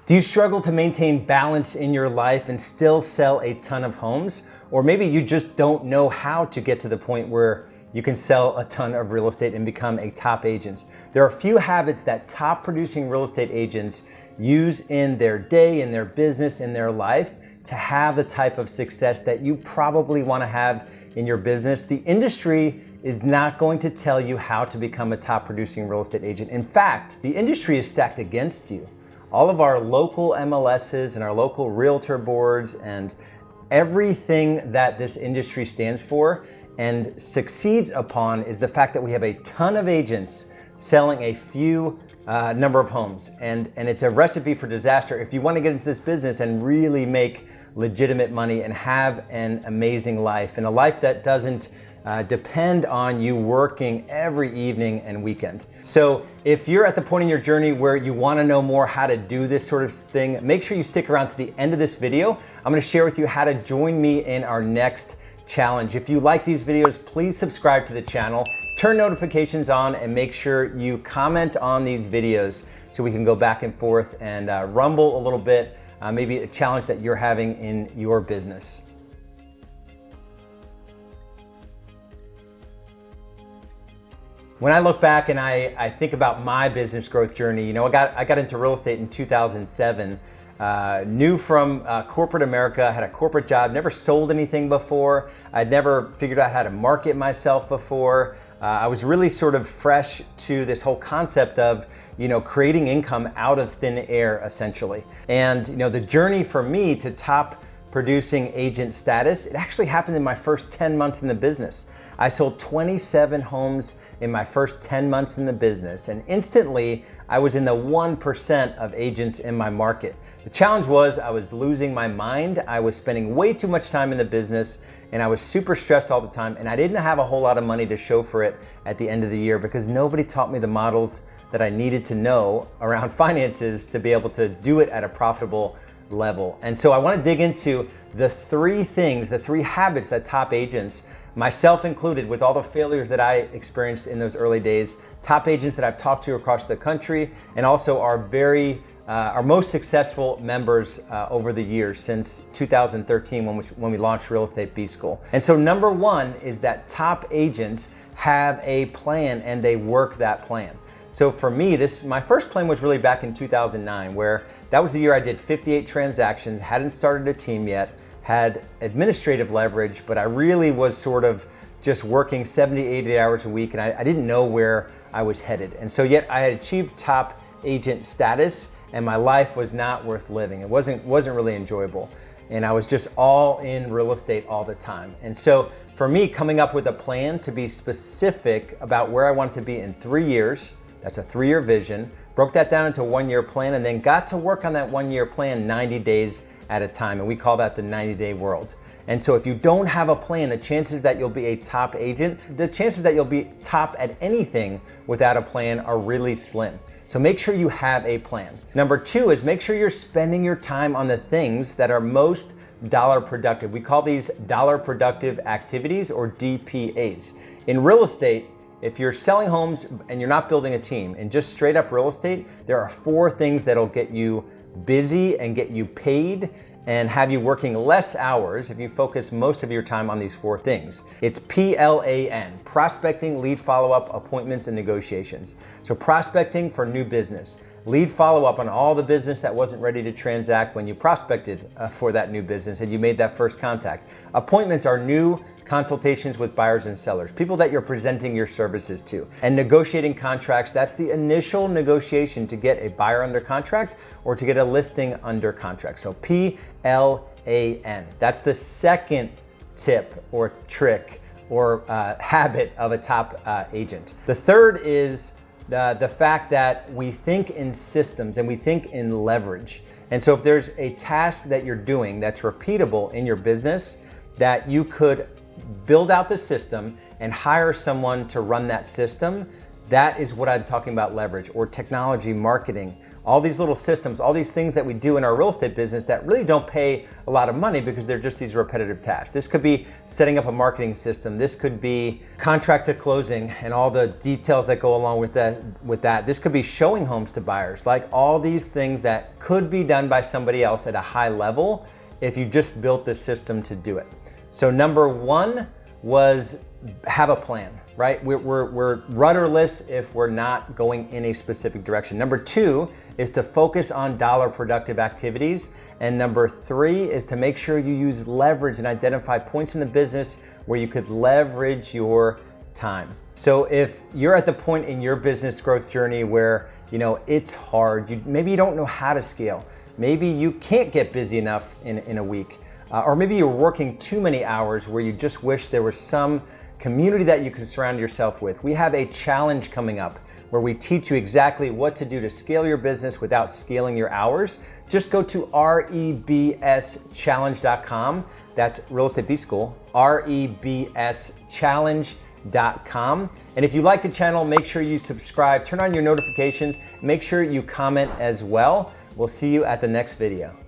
Do you struggle to maintain balance in your life and still sell a ton of homes? Or maybe you just don't know how to get to the point where you can sell a ton of real estate and become a top agent. There are a few habits that top producing real estate agents use in their day, in their business, in their life to have the type of success that you probably want to have in your business. The industry is not going to tell you how to become a top producing real estate agent. In fact, the industry is stacked against you. All of our local MLSs and our local realtor boards and everything that this industry stands for and succeeds upon is the fact that we have a ton of agents selling a few number of homes. And it's a recipe for disaster if you want to get into this business and really make legitimate money and have an amazing life, and a life that doesn't depend on you working every evening and weekend. So if you're at the point in your journey where you want to know more how to do this sort of thing, make sure you stick around to the end of this video. I'm going to share with you how to join me in our next challenge. If you like these videos, please subscribe to the channel, turn notifications on, and make sure you comment on these videos so we can go back and forth and rumble a little bit, maybe a challenge that you're having in your business. When I look back and I think about my business growth journey, you know, I got into real estate in 2007, new from corporate America, had a corporate job, never sold anything before. I'd never figured out how to market myself before. I was really sort of fresh to this whole concept of, you know, creating income out of thin air, essentially. And, you know, the journey for me to top producing agent status, it actually happened in my first 10 months in the business. I sold 27 homes in my first 10 months in the business, and instantly I was in the 1% of agents in my market. The challenge was I was losing my mind. I was spending way too much time in the business, and I was super stressed all the time, and I didn't have a whole lot of money to show for it at the end of the year because nobody taught me the models that I needed to know around finances to be able to do it at a profitable level. And so I want to dig into the three habits that top agents, myself included, with all the failures that I experienced in those early days, top agents that I've talked to across the country, and also our most successful members over the years since 2013 when we launched Real Estate B School. And so number one is that top agents have a plan and they work that plan. So for me, my first plan was really back in 2009, where that was the year I did 58 transactions, hadn't started a team yet, had administrative leverage, but I really was sort of just working 70, 80 hours a week, and I didn't know where I was headed. And so yet I had achieved top agent status, and my life was not worth living. It wasn't really enjoyable. And I was just all in real estate all the time. And so for me, coming up with a plan to be specific about where I wanted to be in 3 years, that's a 3-year vision, broke that down into a 1-year plan, and then got to work on that 1-year plan 90 days at a time. And we call that the 90-day world. And so if you don't have a plan, the chances that you'll be a top agent, the chances that you'll be top at anything without a plan are really slim. So make sure you have a plan. Number two is make sure you're spending your time on the things that are most dollar productive. We call these dollar productive activities, or DPAs. In real estate, if you're selling homes and you're not building a team, and just straight up real estate, there are 4 things that'll get you busy and get you paid and have you working less hours if you focus most of your time on these 4 things. It's PLAN, prospecting, lead follow-up, appointments, and negotiations. So prospecting for new business, lead follow-up on all the business that wasn't ready to transact when you prospected for that new business and you made that first contact. Appointments are new consultations with buyers and sellers, people that you're presenting your services to. And negotiating contracts, that's the initial negotiation to get a buyer under contract or to get a listing under contract. So PLAN. That's the second tip or trick or habit of a top agent. The third is the fact that we think in systems and we think in leverage. And so if there's a task that you're doing that's repeatable in your business, that you could build out the system and hire someone to run that system, that is what I'm talking about leverage, or technology, marketing, all these little systems, all these things that we do in our real estate business that really don't pay a lot of money because they're just these repetitive tasks. This could be setting up a marketing system. This could be contract to closing and all the details that go along with that. This could be showing homes to buyers, like all these things that could be done by somebody else at a high level if you just built the system to do it. So number one was have a plan, right? We're rudderless if we're not going in a specific direction. Number two is to focus on dollar productive activities. And number three is to make sure you use leverage and identify points in the business where you could leverage your time. So if you're at the point in your business growth journey where, it's hard, maybe you don't know how to scale, maybe you can't get busy enough in a week, or maybe you're working too many hours where you just wish there was some community that you can surround yourself with. We have a challenge coming up where we teach you exactly what to do to scale your business without scaling your hours. Just go to rebschallenge.com. That's Real Estate B School, rebschallenge.com. And if you like the channel, make sure you subscribe, turn on your notifications, make sure you comment as well. We'll see you at the next video.